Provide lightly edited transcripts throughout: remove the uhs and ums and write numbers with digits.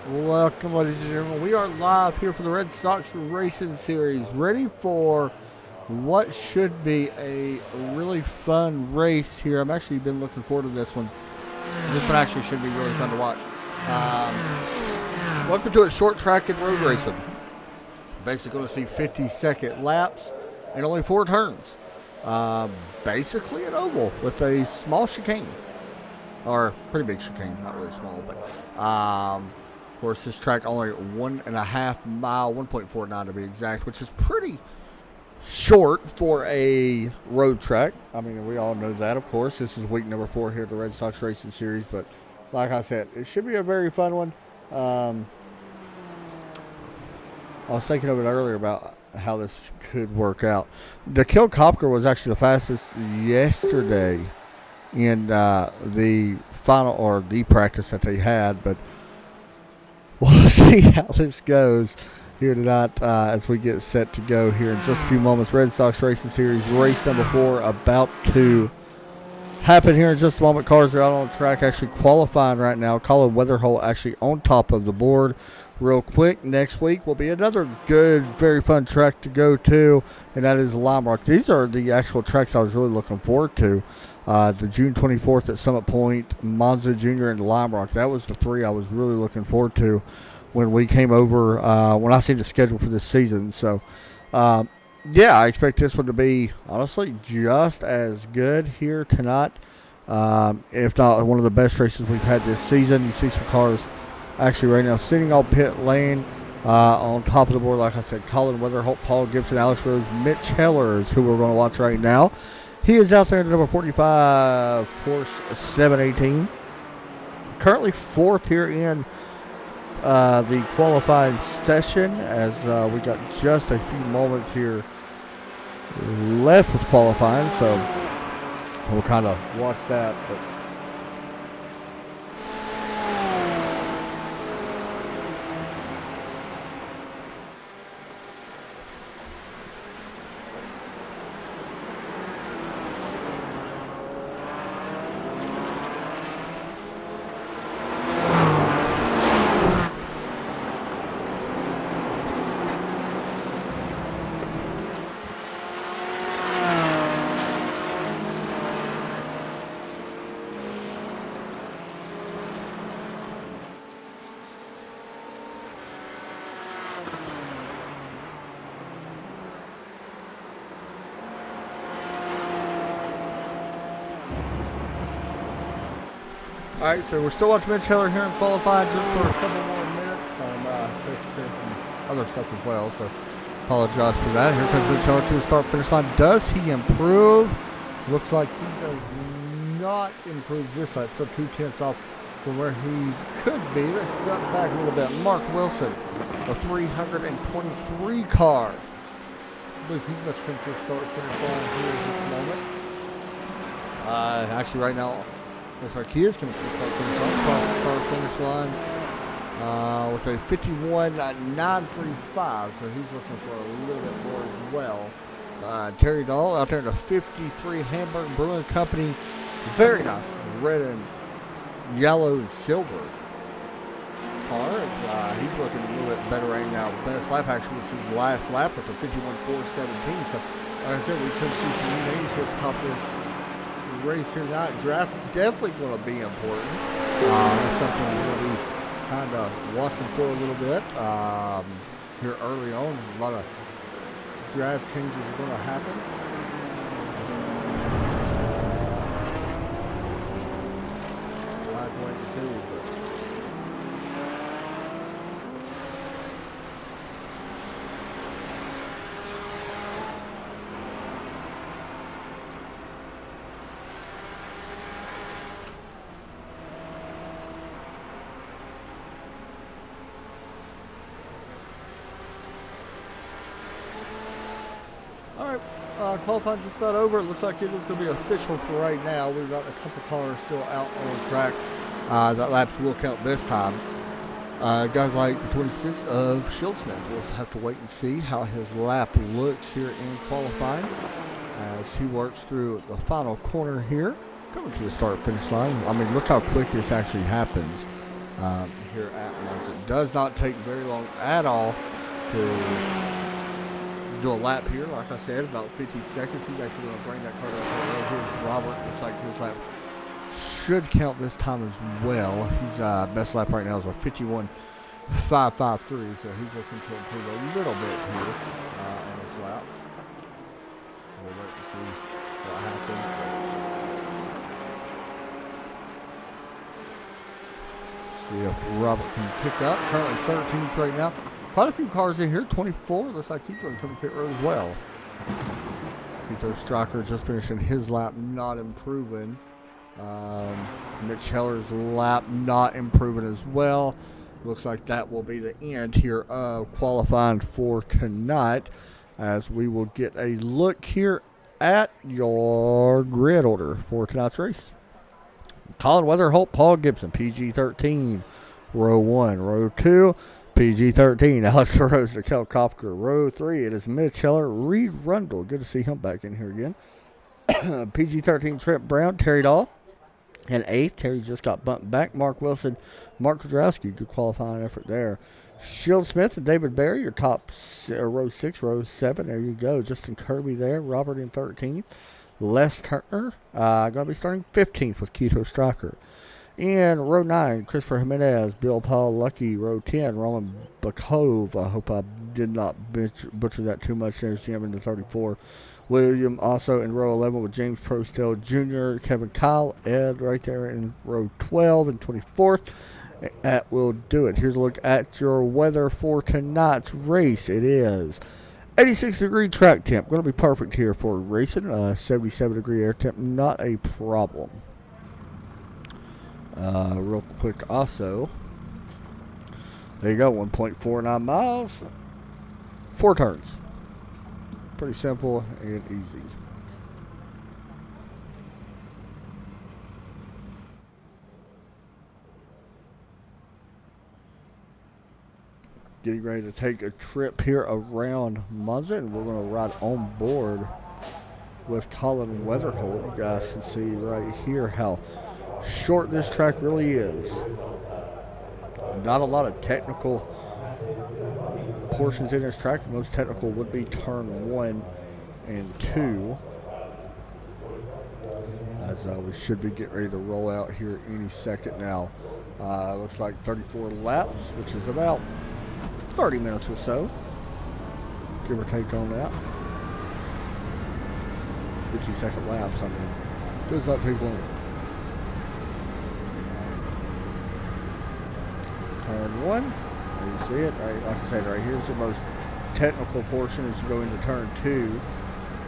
Welcome, ladies and gentlemen. We are live here for the Red Sox Racing Series, ready for what should be a really fun race here. I've actually been looking forward to this one. This one actually should be really fun to watch. Welcome to a short track and road racing. Basically going to see 50-second laps and only 4 turns. Basically an oval with a small chicane. Or pretty big chicane, not really small, but of course this track only 1.5 mile, 1.49 to be exact, which is pretty short for a road track. I mean, we all know that, of course. This is week number 4 here at the Red Sox Racing Series, but like I said, it should be a very fun one. I was thinking of it earlier about how this could work out. The Kill Kopker was actually the fastest yesterday in the final or the practice that they had, but we'll see how this goes here tonight as we get set to go here in just a few moments. Red Sox Racing Series race number 4 about to happen here in just a moment. Cars are out on the track actually qualifying right now. Colin Weatherholt actually on top of the board. Real quick, next week will be another good, very fun track to go to, and that is Lime Rock. These are the actual tracks I was really looking forward to. The June 24th at Summit Point, Monza Junior, and Lime Rock. That was the 3 I was really looking forward to when we came over, when I seen the schedule for this season. So, yeah, I expect this one to be, honestly, just as good here tonight. If not one of the best races we've had this season. You see some cars actually right now sitting on pit lane on top of the board. Like I said, Colin Weatherholt, Paul Gibson, Alex Rose, Mitch Heller is who we're going to watch right now. He is out there at number 45, Porsche 718. Currently 4th here in the qualifying session, as we got just a few moments here left with qualifying. So we'll kind of watch that. But all right, so we're still watching Mitch Heller here in qualifying just for a couple more minutes. Taking some other stuff as well, so apologize for that. Here comes Mitch Heller to the start-finish line. Does he improve? Looks like he does not improve this lap. So 2/10 off from where he could be. Let's drop back a little bit. Mark Wilson, a 323 car. I believe he's about to come to the start-finish line here in just a moment. Actually, right now, looks like he is going to start finish line with a 51.935, so he's looking for a little bit more as well. Terry Dahl out there in the 53 Hamburg Brewing Company. Very nice red and yellow and silver car. He's looking a little bit better right now. Best lap actually was his last lap with a 51.417. So, like I said, we could see some new names here at the top of this race here tonight. Draft definitely going to be important. That's something we're going to be kind of watching for a little bit here early on. A lot of draft changes are going to happen. We'll have to wait and see. Qualifying just about over. It looks like it is going to be official for right now. We've got a couple cars still out on the track. That laps will count this time. Guys like the 26 of Schildsmith. We'll have to wait and see how his lap looks here in qualifying as he works through the final corner here. Coming to the start-finish line. I mean, look how quick this actually happens. here at Monza. It does not take very long at all to do a lap here. Like I said, about 50 seconds. He's actually going to bring that car up here. Here's Robert. Looks like his lap should count this time as well. His best lap right now is a 51.553, so he's looking to improve a little bit here on his lap. We'll wait and see what happens. See if Robert can pick up. Currently 13th right now. Quite a few cars in here. 24. Looks like he's going to come to pit road as well. Tito Strocker just finishing his lap, not improving. Mitch Heller's lap not improving as well. Looks like that will be the end here of qualifying for tonight, as we will get a look here at your grid order for tonight's race. Colin Weatherholt, Paul Gibson, PG-13, row 1. Row 2, PG-13, Alex Rose, Kel Kopker. Row 3, it is Mitch Heller, Reed Rundle. Good to see him back in here again. PG-13, Trent Brown, Terry Dahl. And 8th, Terry just got bumped back. Mark Wilson, Mark Kudrowski, good qualifying effort there. Shield Smith and David Berry, your top row 6, row 7. There you go. Justin Kirby there. Robert in 13th. Les Turner, going to be starting 15th with Keto Strocker. In row 9, Christopher Jimenez, Bill Paul Lucky. Row 10, Roman Bakov. I hope I did not butcher that too much. There's Jim in the 34. William also in row 11 with James Prostel Jr., Kevin Kyle, Ed right there in row 12 and 24th. That will do it. Here's a look at your weather for tonight's race. It is 86-degree track temp. Going to be perfect here for racing. 77-degree air temp. Not a problem. Real quick also. There you go. 1.49 miles. 4 turns. Pretty simple and easy. Getting ready to take a trip here around Monza, and we're going to ride on board with Colin Weatherholt. You guys can see right here how short this track really is. Not a lot of technical portions in this track. The most technical would be turn 1 and 2. As we should be getting ready to roll out here any second now. Looks like 34 laps, which is about 30 minutes or so, give or take on that. 50-second laps, I mean, just let people in. Turn 1, there you see it, right, like I said, right here's the most technical portion as you go into turn 2,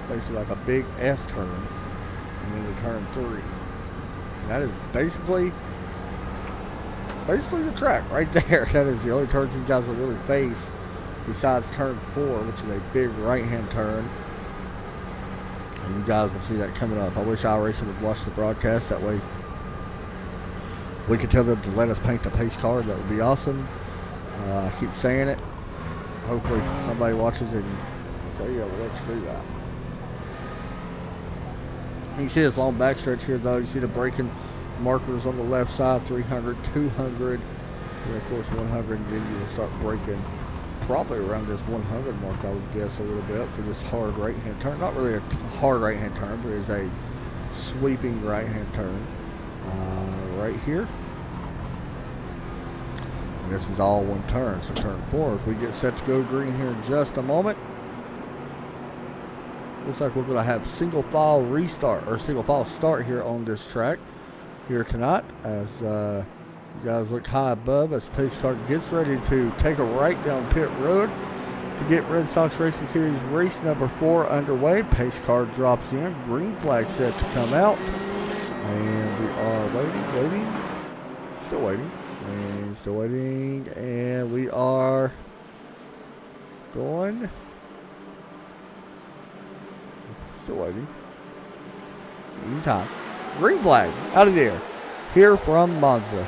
basically like a big S turn, and then to turn 3. And that is basically the track right there. That is the only turns these guys will really face besides turn 4, which is a big right-hand turn. And you guys will see that coming up. I wish iRacing would watch the broadcast. That way we could tell them to let us paint the pace card. That would be awesome. I keep saying it. Hopefully somebody watches it and go, yeah, well, let's do that. You see this long backstretch here, though. You see the braking markers on the left side, 300, 200, and of course 100, and then you will start braking probably around this 100 mark, I would guess, a little bit for this hard right-hand turn. Not really a hard right-hand turn, but it's a sweeping right-hand turn right here. And this is all one turn, so turn 4. If we get set to go green here in just a moment, looks like we're going to have single file restart, or single file start here on this track here tonight, as you guys look high above as pace car gets ready to take a right down pit road to get Red Sox Racing Series race number 4 underway. Pace car drops in, green flag set to come out, and we are still waiting, and we are going, still waiting, anytime. Green flag out of there. Here from Monza.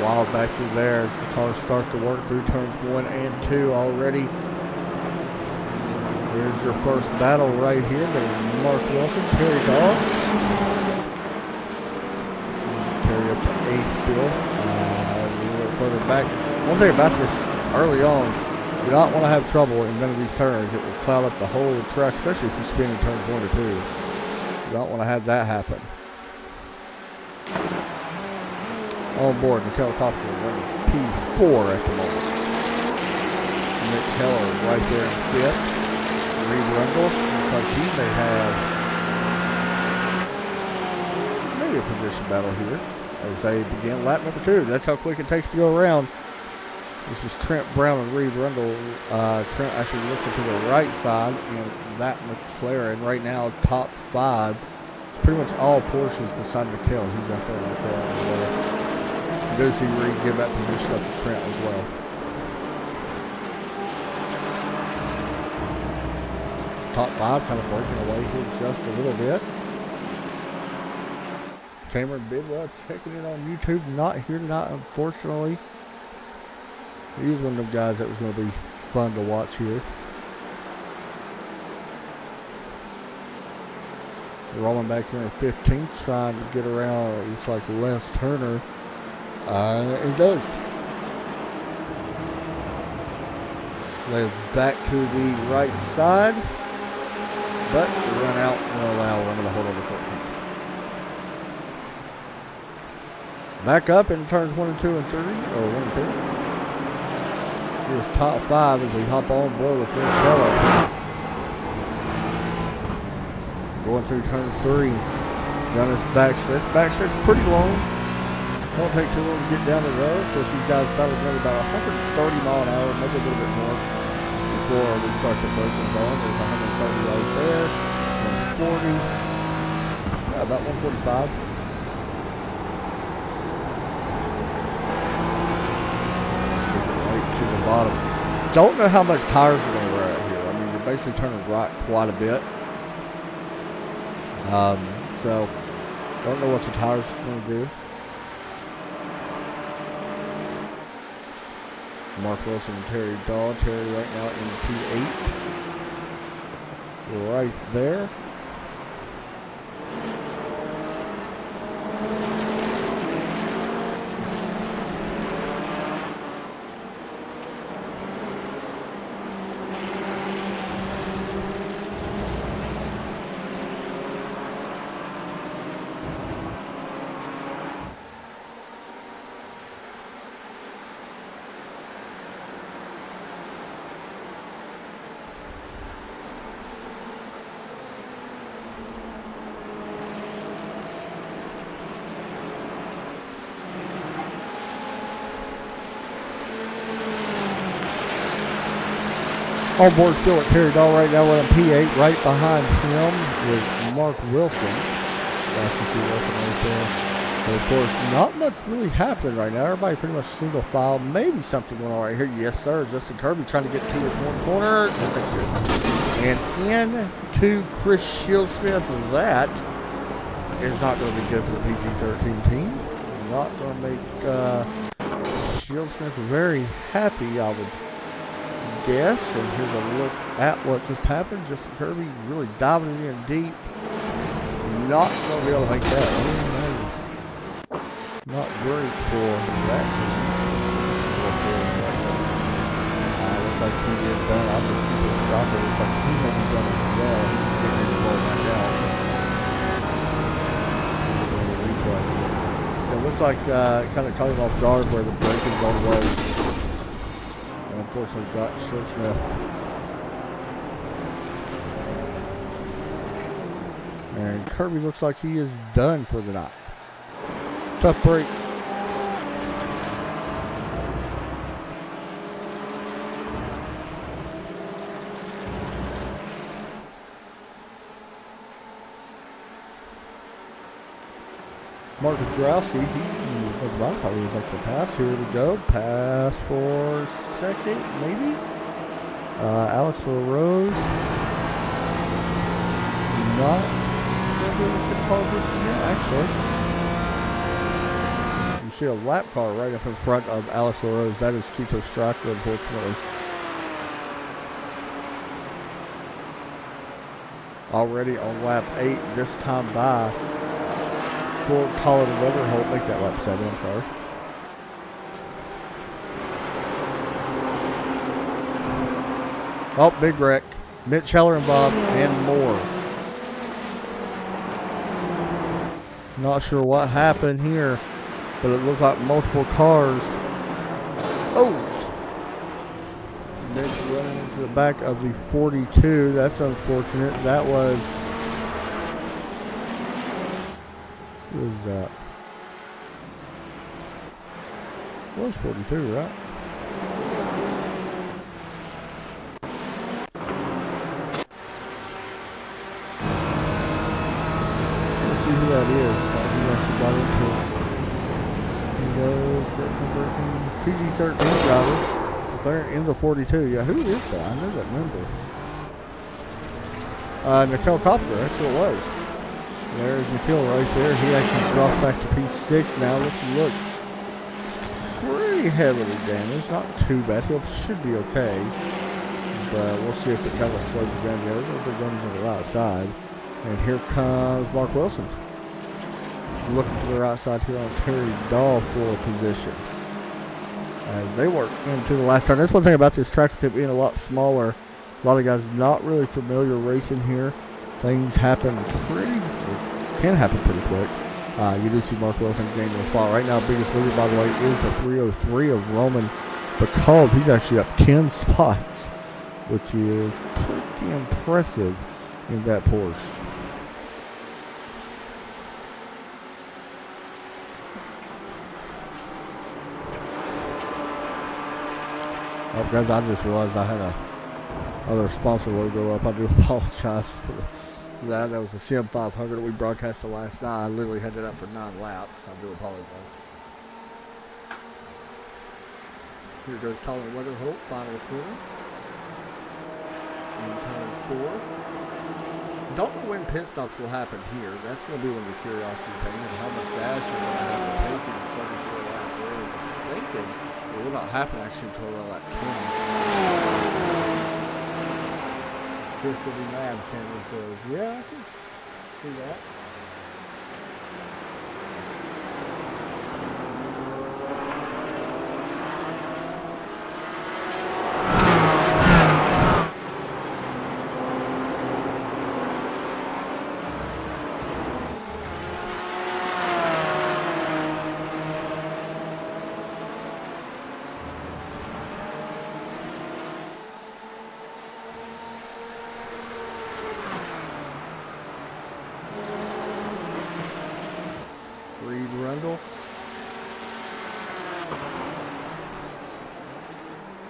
Wild back through there as the cars start to work through turns 1 and 2 already. Here's your first battle right here. There's Mark Wilson, Terry Dahl. still. A little bit further back. One thing about this early on, you don't want to have trouble in none of these turns. It will cloud up the whole track, especially if you spin in turns 1 or 2. You don't want to have that happen. On board, Mikhail Kopka running P4 at the moment. Mitch Heller right there in 5th. Reed Rundle, looks like he may have maybe a position battle here as they begin lap number 2. That's how quick it takes to go around. This is Trent Brown and Reed Rundle. Trent actually looking to the right side, and that McLaren right now top 5. It's pretty much all Porsches beside McHale. He's out there in McLaren as well. You do see Reed give that position up to Trent as well. Top 5 kind of breaking away here just a little bit. Cameron Bidwell checking in on YouTube. Not here tonight, unfortunately. He is one of them guys that was going to be fun to watch here. Rolling back here in 15th, trying to get around, it looks like Les Turner. It does. Les back to the right side. But the run out will allow one of the hold on the 14th. Back up in turns 1 and 2 and 3, or 1 and 2. Here's top 5 as we hop on board with Mitch Heller. Going through turn 3. Down this backstretch. Backstretch pretty long. Don't take too long to get down the road. Of course, these guys probably go about 130 mile an hour, maybe a little bit more. Before we start the braking zone, there's 130 right there, 140, about 145. Right to the bottom. Don't know how much tires are going to wear out here. I mean, you're basically turning right quite a bit. So, don't know what the tires are going to do. Mark Wilson and Terry Daw. Terry right now in P8. Right there. On board still at Terry Dahl right now with a P8. Right behind him is Mark Wilson. Nice to see Wilson right there. But of course, not much really happening right now. Everybody pretty much single file. Maybe something going on right here. Yes, sir. Justin Kirby trying to get to his one corner. And into Chris Shieldsmith. That is not going to be good for the PG-13 team. Not going to make Shieldsmith very happy, I would guess. And here's a look at what just happened. Justin Kirby really diving it in deep. Not going to be able to make that. That is not great for that team. Looks like he is done. I think he was shocker. Looks like he may be done as well. He's getting ready to roll back out. It looks like kind of caught him off guard where the braking gone away. Unfortunately got Shieldsmith. And Kirby looks like he is done for the night. Tough break. Mark Jurowski, he was about to make the pass. Here we go. Pass for second, maybe. Alex LaRose. Not going to be able to call this yet, actually. You see a lap car right up in front of Alex LaRose. That is Keto Striker, unfortunately. Already on lap 8, this time by for Colin Weatherholt. Make that lap 7, I'm sorry. Oh, big wreck. Mitch Heller involved and more. Not sure what happened here, but it looked like multiple cars. Oh! Mitch running into the back of the 42. That's unfortunate. That was... What was that? It was 42, right? Let's see who that is. He actually got into PG-13 driver. There in the 42. Yeah, who is that? I know that number. Nikhil Kopker, that's who it was. There's Nikhil right there. He actually drops back to P6 now. Let's look. Pretty heavily damaged. Not too bad. He should be okay. But we'll see if it kind of slows it down. Yeah, there's no big guns on the right side. And here comes Mark Wilson. Looking to the right side here on Terry Dahl for a position. As they work into the last turn. That's one thing about this track, with it being a lot smaller. A lot of guys not really familiar racing here. Things happen can happen pretty quick. You do see Mark Wilson gaining the spot. Right now, biggest leader, by the way, is the 303 of Roman Bacall. He's actually up 10 spots, which is pretty impressive in that Porsche. Oh, guys, I just realized I had a other sponsor logo up. I do apologize for that. That was the Sim 500 that we broadcasted last night. I literally had it up for 9 laps. I do apologize. Here goes Colin Weatherholt, final corner. In turn 4. Don't know when pit stops will happen here. That's going to be one of the curiosity things, is how much gas you're going to have to take in this 34 lap race. I'm thinking it will not happen actually until around lap 20. Chris will be mad. Cameron says, yeah, I can see that.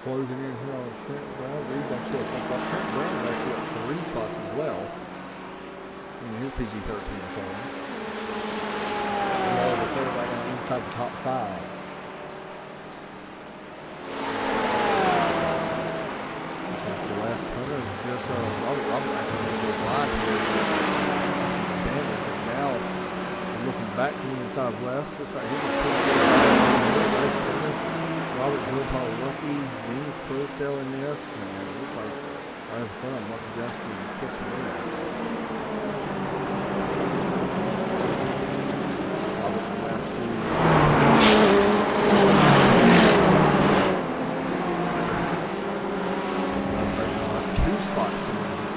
Closing in here on Trent Brown. He's actually up 1 spot. Trent Brown is actually up 3 spots as well in his PG-13 form. The player right now inside the top 5. The last 100 is just Robert actually going to go wide here. Some damage, and now looking back to the inside left. Looks like he's pretty good. Robert Hill probably lucky. James Cruz still in this. And it looks like I have fun. Mark Jaski and Chris Williams. Robert the last 3. That's right now. 2 spots from where he's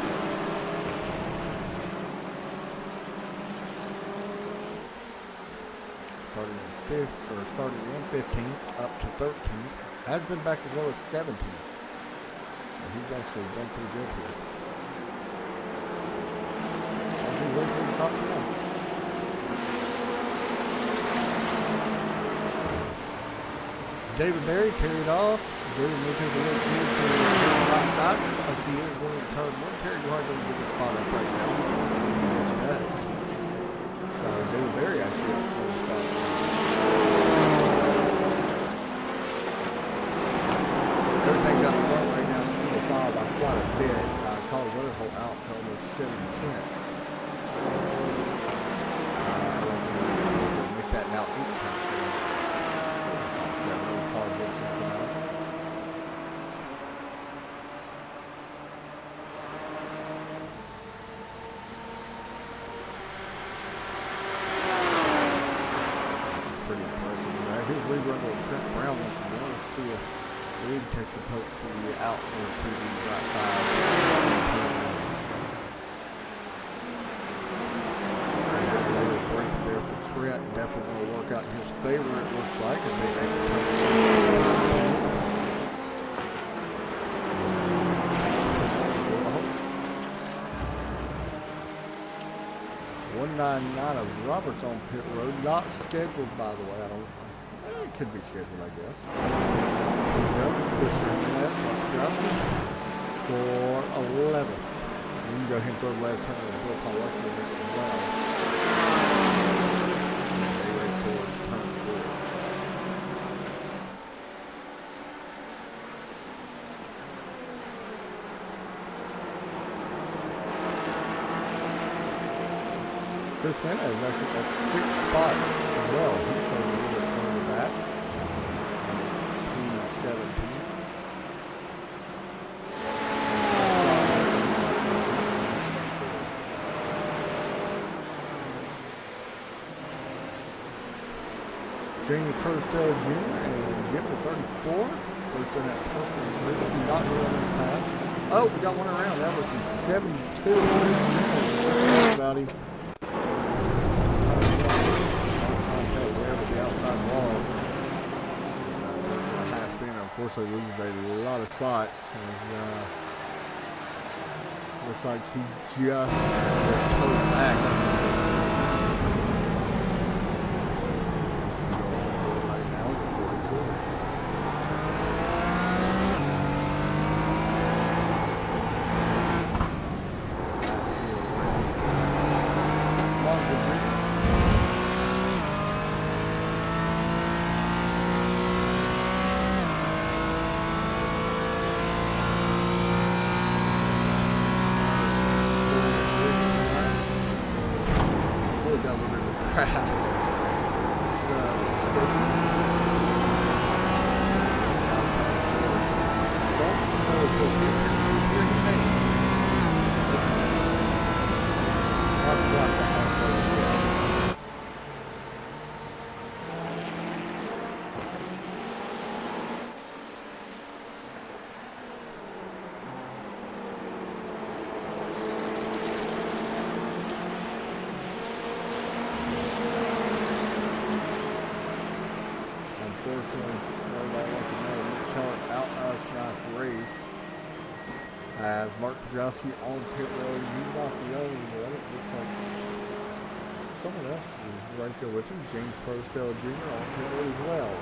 starting in 15th up to 13th. Has been back as low as 17th. So he's actually done pretty good here. He's way to the top 10. David Berry carried off. David may take a little cue to the right side. Looks like he is going to turn 1. Terry Guard doesn't get the spot up right now. Yes, he does. So David Berry actually has 4 spots. Everything got front right now. It's 4-5 by quite a bit. Colin Weatherholt out to almost 7 tenths. Make that now 8 tenths. Top 7. Paul Gibson for now. pretty impressive with that. Here's Reed running to Trent Brown once again. Let's see if Reed takes a poke to the out or to the right side. Breaking there for Trent. Definitely going to work out in his favor, it looks like, if they execute. 199 of Roberts on pit road. Not scheduled, by the way. It could be scheduled, I guess. Christian for 11th. You can go ahead and throw the last turn of Bill Paul up this as well. They race towards turn 4. Chris Mena is actually at 6 spots as well. He's starting a little bit further back. P17. James Purcell Jr. and Jim at 34. First in that purple ribbon. Not doing that pass. Oh, we got one around. That was the 72. About him. Unfortunately, loses a lot of spots. Looks like he just pulled back. Right now, as Mark Krzyzewski on pit road. He's not the only one. It looks like someone else is right there with him. James Prostell Jr. on pit road as well.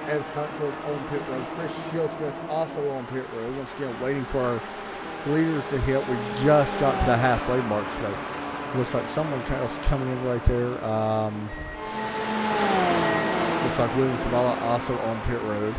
Ed Sutcliffe on pit road. Chris Shieldsmith also on pit road. Once again, waiting for our leaders to hit. We just got to the halfway mark, so looks like someone else coming in right there. Looks like William Kabbalah also on pit road.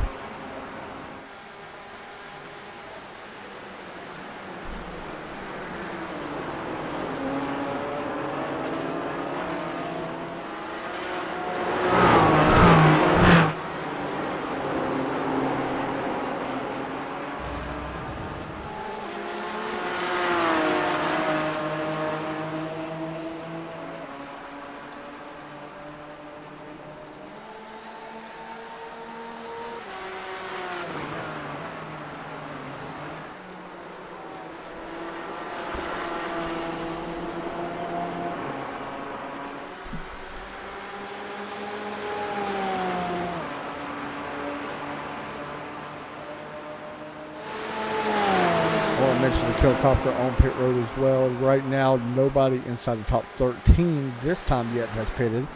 mention the helicopter on pit road as well. Right now, nobody inside the top 13 this time yet has pitted.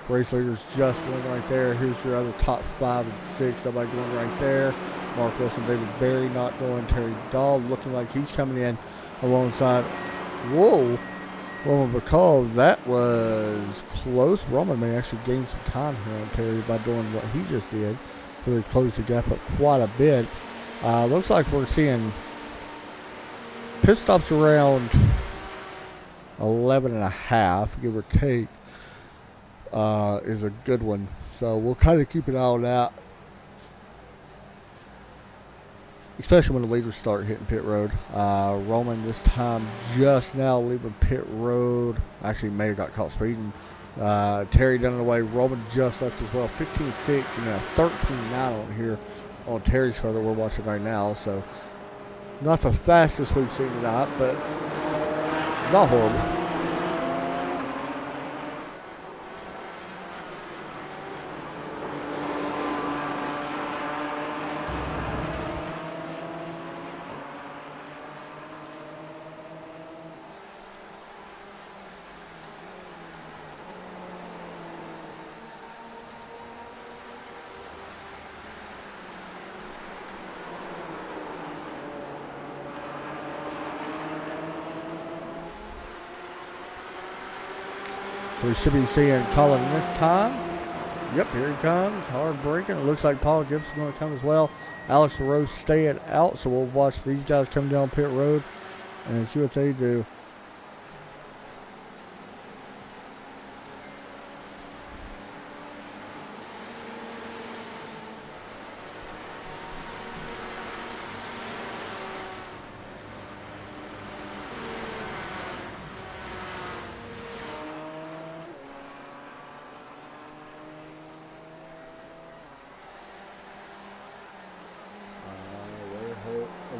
Race leaders just going right there. Here's your other top 5 and 6. Nobody going right there. Mark Wilson, David Berry not going. Terry Dahl looking like he's coming in alongside. Whoa. Roman Bacall, that was close. Roman may actually gain some time here on Terry by doing what he just did. Really closed the gap up quite a bit. Looks like we're seeing pit stops around 11 and a half, give or take, is a good one. So we'll kind of keep an eye on that, especially when the leaders start hitting pit road. Roman this time just now leaving pit road. Actually, may have got caught speeding. Terry done it away. Roman just left as well. 15.6 and a 13.9 on here on Terry's car that we're watching right now. So not the fastest we've seen tonight, but not horrible. So we should be seeing Colin this time. Yep, here he comes. Hard braking. It looks like Paul Gibson's going to come as well. Alex LaRose staying out, so we'll watch these guys come down pit road and see what they do.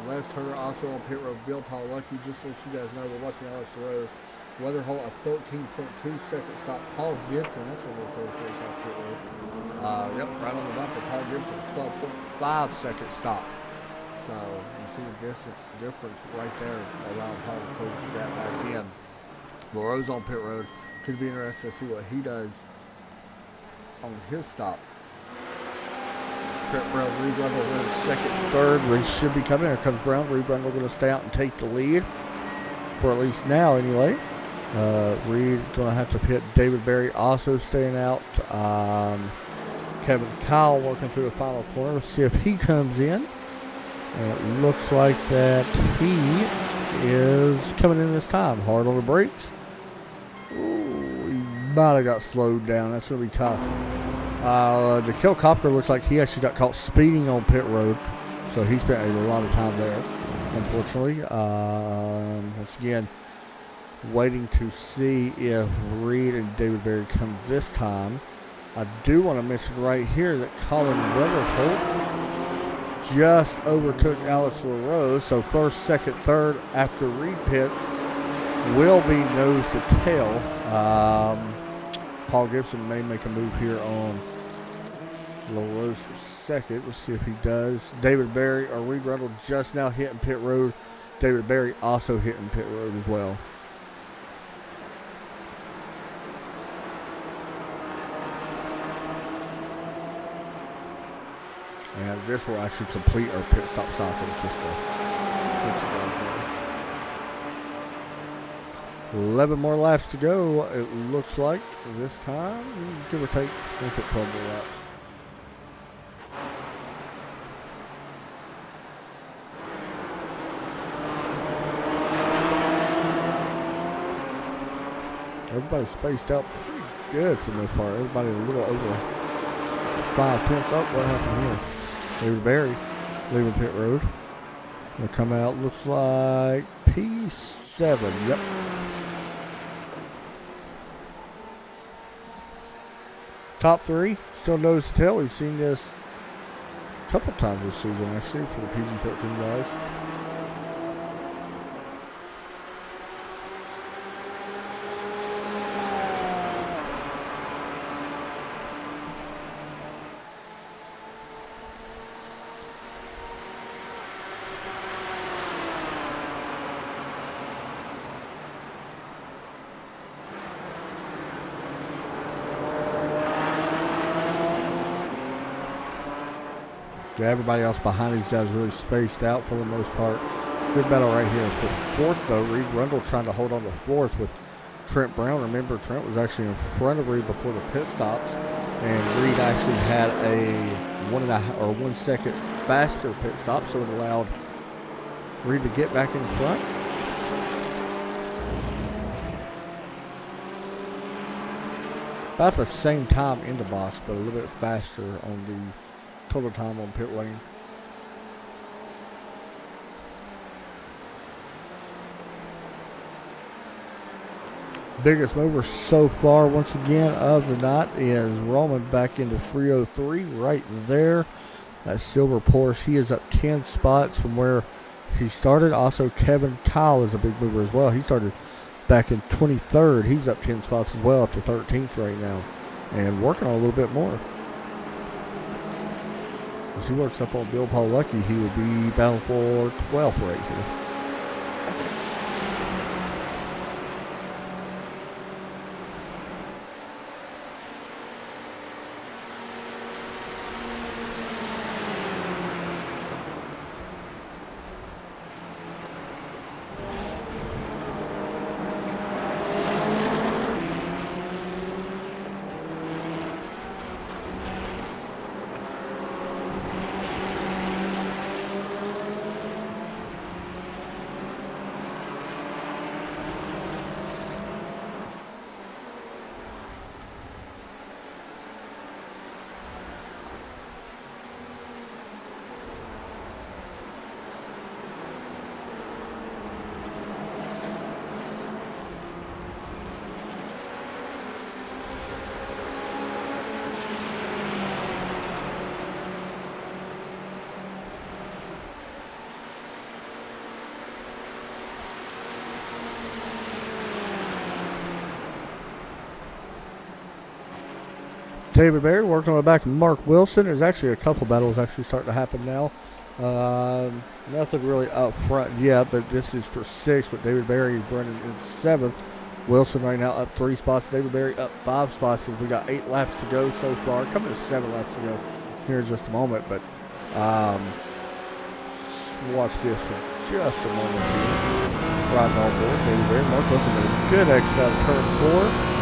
Last turner also on pit road, Bill Paul Lucky. Just to let you guys know, we're watching Alex LaRose. Weather Hole a 13.2 second stop. Paul Gibson, that's what we're close to off pit road. Yep, right on the bumper. Paul Gibson, 12.5 second stop. So you see the difference right there, allowing Paul to close the gap back in. LaRose on pit road. Could be interesting to see what he does on his stop. Trent Brown, Reed Rundle wins second, third. Reed should be coming. Here comes Brown. Reed Rundle going to stay out and take the lead for at least now, anyway. Reed going to have to pit. David Berry also staying out. Kevin Kyle working through the final corner. Let's see if he comes in. And it looks like that he is coming in this time. Hard on the brakes. Ooh, he might have got slowed down. That's going to be tough. The Kill Kopker looks like he actually got caught speeding on pit road, so he spent a lot of time there, unfortunately. Once again, waiting to see if Reed and David Berry come this time. I do want to mention right here that Colin Weatherholt just overtook Alex LaRose, so first, second, third after Reed pits will be nose to tail. Paul Gibson may make a move here on LaRose for second. Let's see if he does. David Berry or Reed Rundle just now hitting pit road. David Berry also hitting pit road as well. And this will actually complete our pit stop cycle. Just to let you guys know. 11 more laps to go, it looks like this time. Give or take, make it 12 more laps. Everybody's spaced out pretty good for the most part. Everybody a little over 5 tenths up. What happened here? David Berry leaving pit road. Gonna come out, looks like P7. Yep. Top 3, still nose to tail. We've seen this a couple times this season, actually, for the PG-13 guys. Yeah, everybody else behind these guys really spaced out for the most part. Good battle right here for fourth, though. Reed Rundle trying to hold on to fourth with Trent Brown. Remember, Trent was actually in front of Reed before the pit stops, and Reed actually had a 1 second faster pit stop, so it allowed Reed to get back in front. About the same time in the box, but a little bit faster on the total time on pit lane. Biggest mover so far, once again, of the night is Roman back into 303 right there. That silver Porsche, he is up 10 spots from where he started. Also, Kevin Kyle is a big mover as well. He started back in 23rd. He's up 10 spots as well, up to 13th right now, and working on a little bit more. If he works up on Bill Paul Lucky, he will be bound for 12th right here. David Berry working on the back of Mark Wilson. There's actually a couple battles actually starting to happen now. Nothing really up front yet, but this is for 6th, but David Berry running in 7th. Wilson right now up 3 spots. David Berry up 5 spots. We got 8 laps to go so far. Coming to 7 laps to go here in just a moment, but watch this for just a moment here. Riding on board, David Berry. Mark Wilson with a good exit out of turn 4.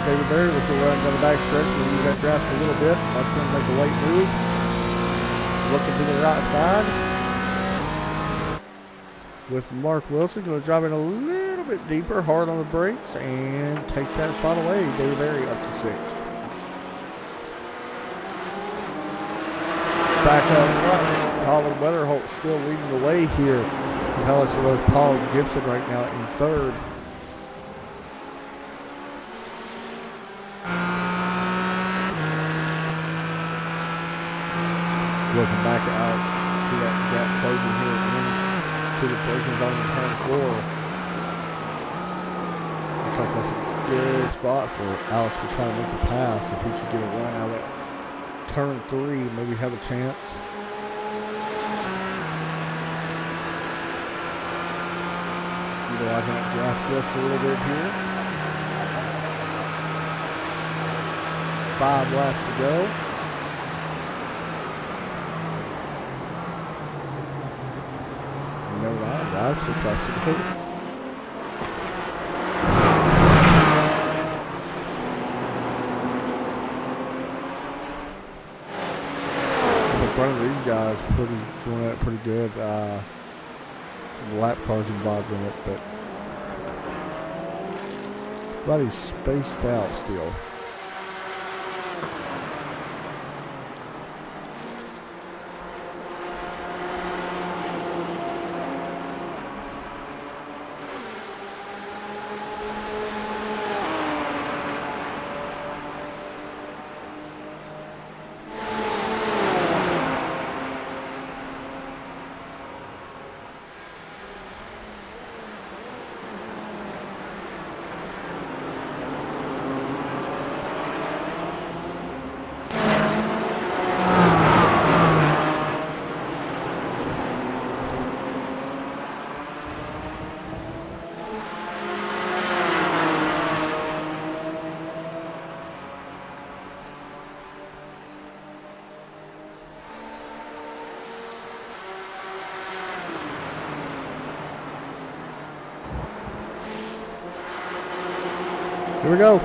David Berry with the run down the back stretch. We'll use that draft a little bit. Watch him make a late move. Looking to the right side. With Mark Wilson going to drive in a little bit deeper, hard on the brakes, and take that spot away. David Berry up to 6th. Back up front, Colin Weatherholt still leading the way here. Alex Rose, Paul Gibson right now in 3rd. Looking back at Alex, see that gap closing here into the braking zone in turn 4. Looks like that's a good spot for Alex to try to make a pass. If he could get a run out of turn 3, maybe have a chance. Utilizing that draft just a little bit here. 5 laps to go. No ride, 6 laps to go. In front of these guys, doing that pretty good. Lap cars involved in it, but everybody's spaced out still. Here we go.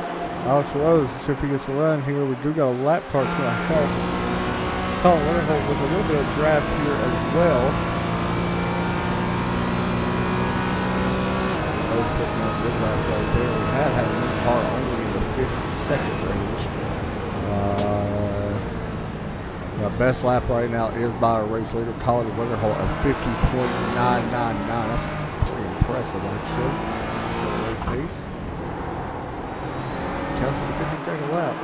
Alex Rose, see if he gets a run here. We do got a lap car that's going to help. Colin Winterholt with a little bit of draft here as well. Rose putting on good laps right there. We had a new car only in the 52nd range. The best lap right now is by our race leader, Colin Winterholt, at 50.999. That's pretty impressive, actually. Race pace. Counts as the 52nd lap.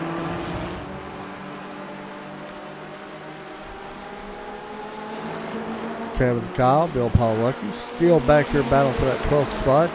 Kevin Kyle, Bill Pawlucki, still back here battling for that 12th spot.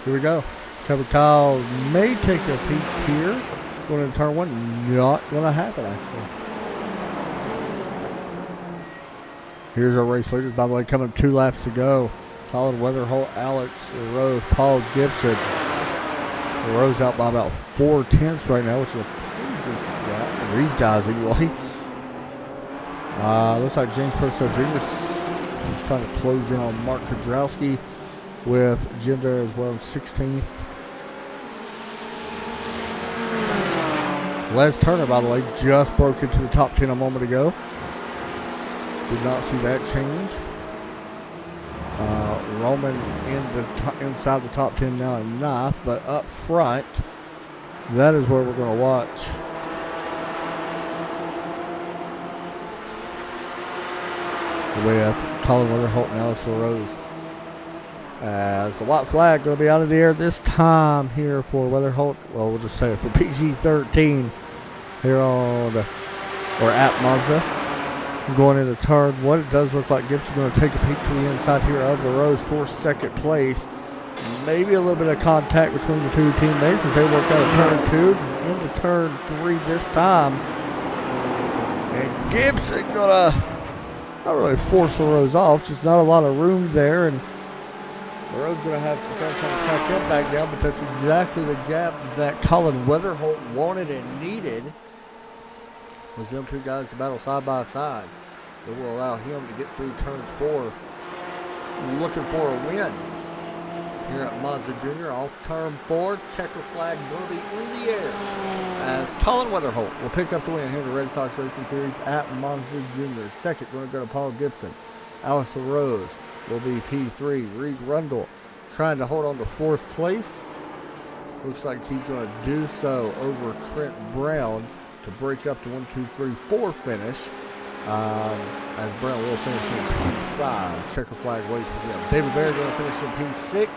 Here we go. Kevin Kyle may take a peek here. Going into turn one. Not going to happen, actually. Here's our race leaders. By the way, coming 2 laps to go. Colin Winterholt, Alex Rose, Paul Gibson. Rose out by about 4/10 right now, which is a pretty decent gap for these guys anyway. Looks like James Perstow Jr. is trying to close in on Mark Kudrowski, with Jim there as well, 16th. Les Turner, by the way, just broke into the top 10 a moment ago. Did not see that change. Roman inside the top 10 now in 9th, but up front, that is where we're going to watch. With Colin Winterholt and Alex LaRose. As the white flag going to be out of the air this time here for Winterholt. Well, we'll just say it for PG-13 here on or at Monza. Going into turn one, it does look like Gibson going to take a peek to the inside here of LaRose for second place. Maybe a little bit of contact between the two teammates as they work out of turn 2 into turn 3 this time. And Gibson going to not really force LaRose off, just not a lot of room there, and LaRose going to have some time trying to track him back down, but that's exactly the gap that Colin Winterholt wanted and needed, was them two guys to battle side by side. It will allow him to get through turns 4, looking for a win here at Monza Jr. Off turn 4, checker flag going to be in the air as Colin Winterholt will pick up the win here in the Red Sox Racing Series at Monza Jr. Second going to go to Paul Gibson. Alex LaRose will be P3. Reed Rundle trying to hold on to 4th place. Looks like he's going to do so over Trent Brown to break up the 1, 2, 3, 4 finish. As Brown will finish in P5. Checker flag waits for him. David Barry going to finish in P6.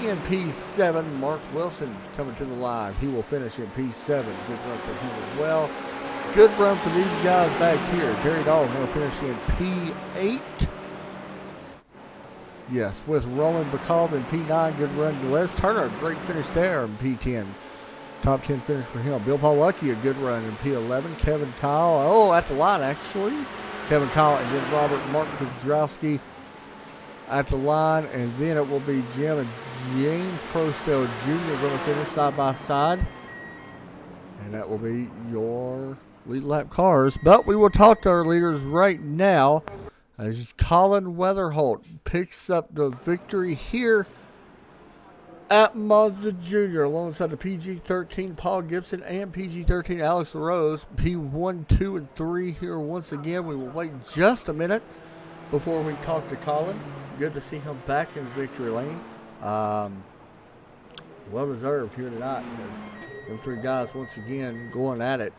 In P7, Mark Wilson coming to the line. He will finish in P7. Good run for him as well. Good run for these guys back here. Terry Dalton going to finish in P8. Yes, with Roman Bacall in P9. Good run to Les Turner. Great finish there in P10. Top 10 finish for him. Bill Pawlucki, a good run in P11. Kevin Kyle, at the line actually. Kevin Kyle and then Mark Kudrowski at the line. And then it will be Jim and James Prostell Jr. going to finish side by side. And that will be your lead lap cars. But we will talk to our leaders right now as Colin Winterholt picks up the victory here at Monza Jr. alongside the PG-13 Paul Gibson and PG-13 Alex LaRose. P1, 2, and 3 here once again. We will wait just a minute before we talk to Colin. Good to see him back in victory lane. well deserved here tonight because them three guys once again going at it.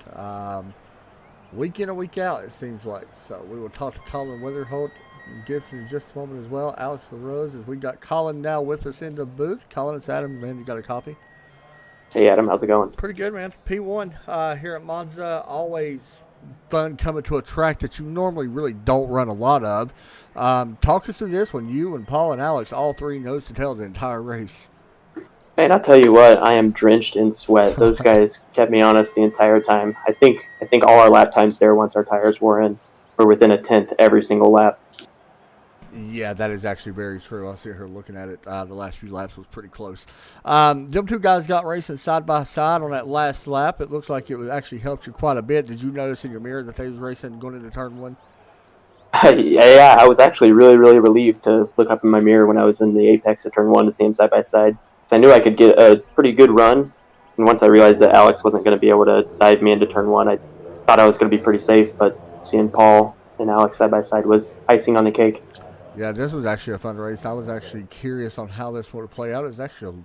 Week in and week out, it seems like. So we will talk to Colin Witherholt and Gibson in just a moment as well. Alex LaRose, as we got Colin now with us in the booth. Colin, it's Adam. Man, you got a coffee? Hey, Adam. How's it going? Pretty good, man. P1 here at Monza. Always fun coming to a track that you normally really don't run a lot of. Talk us through this one. You and Paul and Alex, all three nose to tail the entire race. Man, I'll tell you what, I am drenched in sweat. Those guys kept me honest the entire time. I think all our lap times there, once our tires were in, were within a tenth every single lap. Yeah, that is actually very true. I was here looking at it. The last few laps was pretty close. Them two guys got racing side by side on that last lap. It looks like it was actually helped you quite a bit. Did you notice in your mirror that they was racing going into turn one? Yeah, I was actually really, really relieved to look up in my mirror when I was in the apex of turn one to see them side by side. I knew I could get a pretty good run, and once I realized that Alex wasn't going to be able to dive me into turn one, I thought I was going to be pretty safe, but seeing Paul and Alex side by side was icing on the cake. Yeah, this was actually a fun race. I was actually curious on how this would play out. It was actually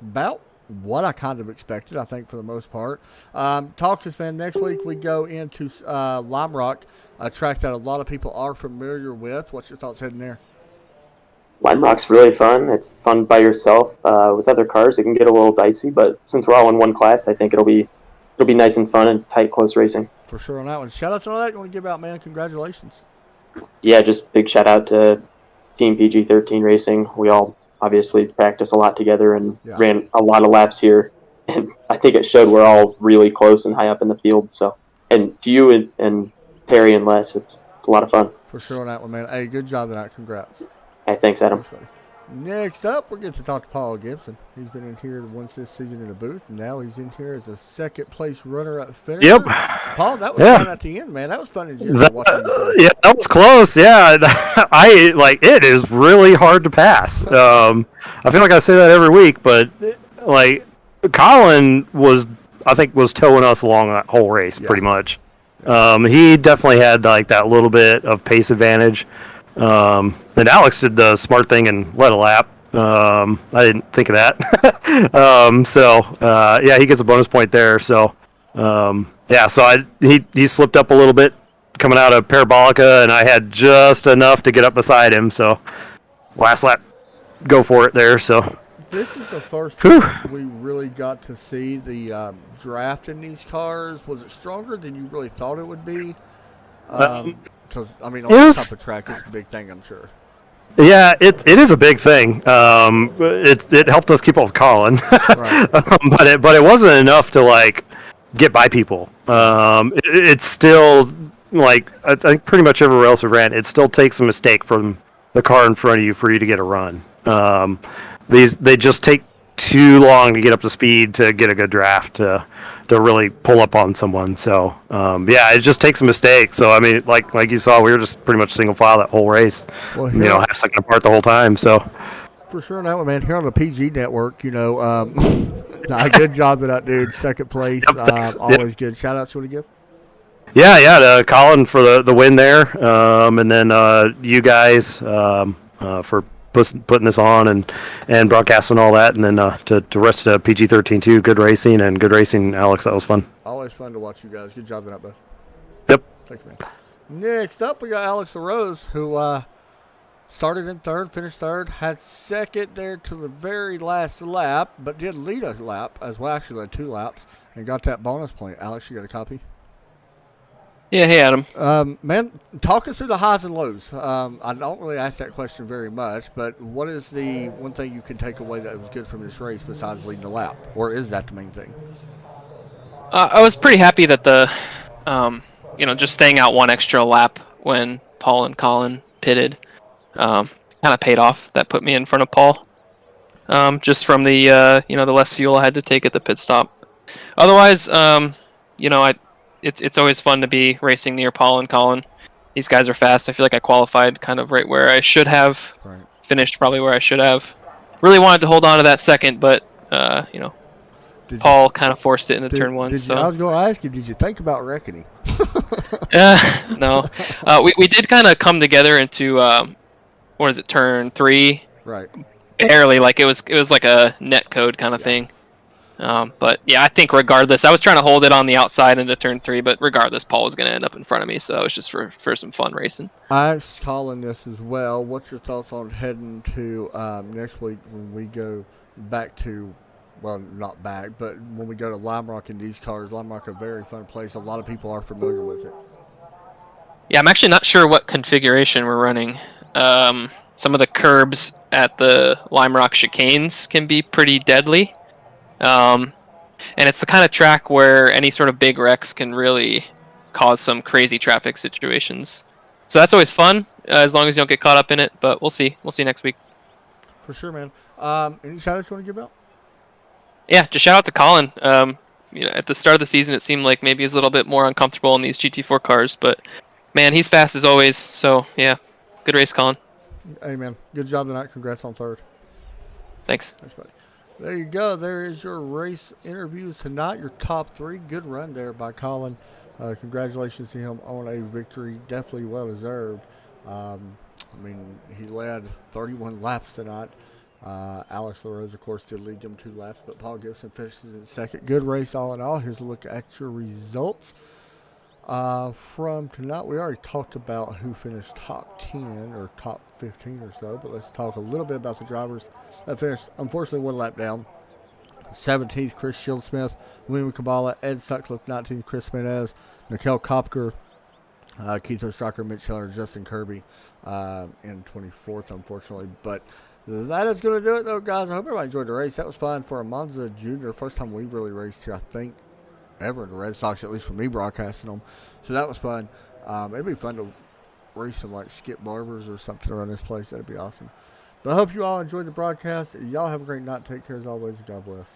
about what I kind of expected, I think, for the most part. Talk to us, man. Next week we go into Lime Rock, a track that a lot of people are familiar with. What's your thoughts heading there? Lime Rock's really fun. It's fun by yourself. With other cars, it can get a little dicey, but since we're all in one class, I think it'll be nice and fun and tight, close racing. For sure on that one. Shout out to all that you want to give out, man. Congratulations. Yeah, just big shout out to Team PG-13 Racing. We all obviously practice a lot together and ran a lot of laps here, and I think it showed we're all really close and high up in the field. So, and to you and Terry and Les, it's a lot of fun. For sure on that one, man. Hey, good job tonight. Congrats. Hey, thanks, Adam. Thanks, buddy. Next up, we're going to talk to Paul Gibson. He's been in here once this season in the booth, and now he's in here as a second-place runner-up finisher. Yep. Paul, that was fun at the end, man. That was fun in general watching you. Yeah, that was close. Yeah, it is really hard to pass. I feel like I say that every week, but Colin was towing us along that whole race pretty much. He definitely had that little bit of pace advantage. And Alex did the smart thing and led a lap. I didn't think of that. He gets a bonus point there. So, he slipped up a little bit coming out of Parabolica, and I had just enough to get up beside him. So, last lap, go for it there. So, this is the first time we really got to see the draft in these cars. Was it stronger than you really thought it would be? Because, on this type of track, it's a big thing, I'm sure. Yeah, it is a big thing. It helped us keep up with Colin, right. but it wasn't enough to get by people. It's still I think pretty much everywhere else we ran, it still takes a mistake from the car in front of you for you to get a run. They just take too long to get up to speed to get a good draft to really pull up on someone. So it just takes a mistake. So like you saw, we were just pretty much single file that whole race. Well, half second apart the whole time. So for sure, now man, here on the PG network, good job to that dude. Second place, always good. Shout out to what to give. Yeah, to Colin for the win there, and then you guys for putting this on and broadcasting all that, and then to rest of PG-13 too. Good racing, Alex. That was fun. Always fun to watch you guys. Good job tonight, bud. Yep. Thanks, man. Next up, we got Alex LaRose, who started in third, finished third, had second there to the very last lap, but did lead a lap as well. Actually led 2 laps and got that bonus point. Alex, you got a copy? Yeah, hey, Adam. Man, talk us through the highs and lows. I don't really ask that question very much, but what is the one thing you can take away that was good from this race besides leading the lap? Or is that the main thing? I was pretty happy that just staying out one extra lap when Paul and Colin pitted kind of paid off. That put me in front of Paul. Just from the less fuel I had to take at the pit stop. Otherwise, It's always fun to be racing near Paul and Colin. These guys are fast. I feel like I qualified kind of right where I should have. Right. Finished probably where I should have. Really wanted to hold on to that second, but Paul kind of forced it into turn one. I was going to ask you, did you think about wrecking him? No. We did kind of come together into turn 3. Right. barely. Like it was like a net code kind of thing. But yeah, I think regardless, I was trying to hold it on the outside into turn 3, but regardless, Paul was going to end up in front of me, so it was just for some fun racing. I asked Colin this as well. What's your thoughts on heading to next week when we go back to, well, not back, but when we go to Lime Rock in these cars? Lime Rock, a very fun place. A lot of people are familiar with it. Yeah, I'm actually not sure what configuration we're running. Some of the curbs at the Lime Rock chicanes can be pretty deadly. And it's the kind of track where any sort of big wrecks can really cause some crazy traffic situations. So that's always fun, as long as you don't get caught up in it. But we'll see. We'll see next week. For sure, man. Any shout-outs you want to give out? Yeah, just shout out to Colin. At the start of the season, it seemed like maybe he's a little bit more uncomfortable in these GT4 cars, but man, he's fast as always. So yeah, good race, Colin. Hey, man. Good job tonight. Congrats on third. Thanks. Thanks, buddy. There you go. There is your race interviews tonight. Your top 3. Good run there by Colin. Congratulations to him on a victory. Definitely well deserved. He led 31 laps tonight. Alex LaRose, of course, did lead them 2 laps, but Paul Gibson finishes in second. Good race all in all. Here's a look at your results from tonight. We already talked about who finished top 10 or top 15 or so, but let's talk a little bit about the drivers that finished, unfortunately, 1 lap down. 17th, Chris Shieldsmith. William Kabbalah. Ed Sutcliffe, 19th, Chris Menez. Nikhil Kopker. Keith Ostraker, Mitch Hiller, Justin Kirby in 24th, unfortunately. But that is going to do it, though, guys. I hope everybody enjoyed the race. That was fun for a Monza Junior. First time we've really raced here, I think, ever in the Red Sox, at least for me broadcasting them. So that was fun. It'd be fun to race some, like, Skip Barbers or something around this place. That'd be awesome. But I hope you all enjoyed the broadcast. Y'all have a great night. Take care as always. God bless.